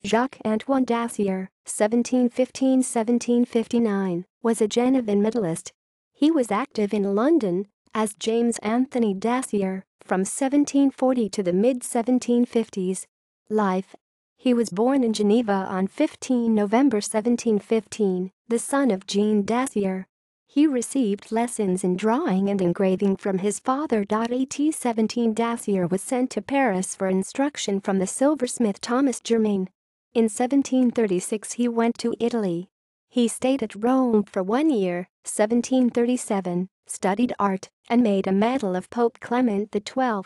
Jacques-Antoine Dassier, 1715–1759, was a Genevan medallist. He was active in London as James Anthony Dassier from 1740 to the mid-1750s. Life. He was born in Geneva on 15 November 1715, the son of Jean Dassier. He received lessons in drawing and engraving from his father. 17 Dassier was sent to Paris for instruction from the silversmith Thomas Germain. In 1736 he went to Italy. He stayed at Rome for 1 year, 1737, studied art, and made a medal of Pope Clement XII.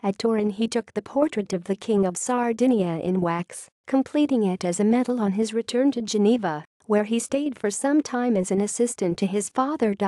At Turin he took the portrait of the King of Sardinia in wax, completing it as a medal on his return to Geneva, where he stayed for some time as an assistant to his father. In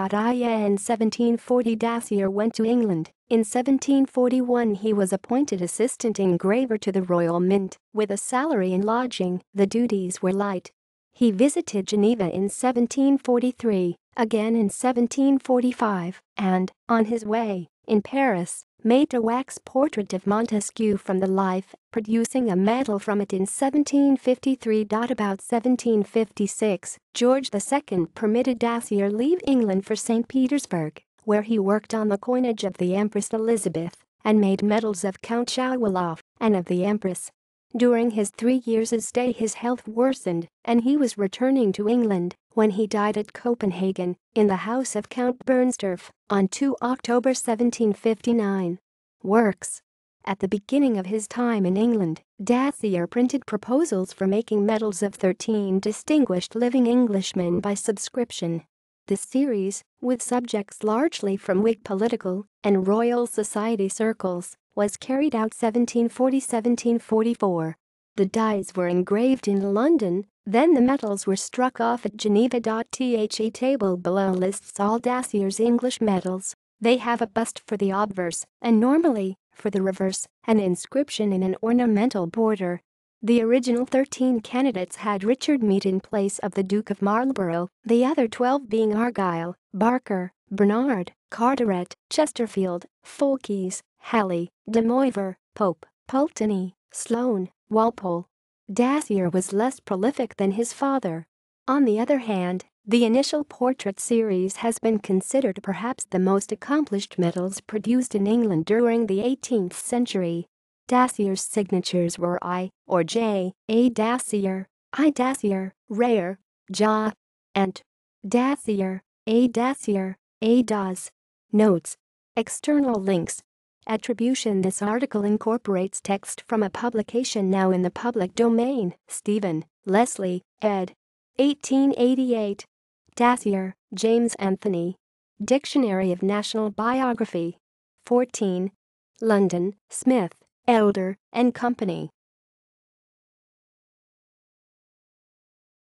1740 Dassier went to England. In 1741 he was appointed assistant engraver to the Royal Mint, with a salary and lodging. The duties were light. He visited Geneva in 1743, again in 1745, and, on his way, in Paris, made a wax portrait of Montesquieu from the life, producing a medal from it in 1753. About 1756, George II permitted Dassier leave England for St. Petersburg, where he worked on the coinage of the Empress Elizabeth and made medals of Count Shawiloff and of the Empress. During his 3 years' stay his health worsened and he was returning to England when he died at Copenhagen in the house of Count Bernstorff on 2 October 1759. Works. At the beginning of his time in England, Dassier printed proposals for making medals of 13 distinguished living Englishmen by subscription. This series, with subjects largely from Whig political and Royal Society circles, was carried out 1740–1744. The dies were engraved in London, then the medals were struck off at Geneva. The table below lists all Dassier's English medals. They have a bust for the obverse and normally, for the reverse, an inscription in an ornamental border. The original 13 candidates had Richard Mead in place of the Duke of Marlborough, the other 12 being Argyll, Barker, Bernard, Carteret, Chesterfield, Foulkes, Halley, de Moivre, Pope, Pulteney, Sloane, Walpole. Dassier was less prolific than his father. On the other hand, the initial portrait series has been considered perhaps the most accomplished medals produced in England during the 18th century. Dassier's signatures were I or J. A. Dassier, I. Dassier, rare, Ja, and Dassier, A. Dassier, A. Daz. Notes. External links. Attribution. This article incorporates text from a publication now in the public domain. Stephen, Leslie, ed. 1888. Dassier, James Anthony. Dictionary of National Biography. 14. London, Smith, Elder and Company.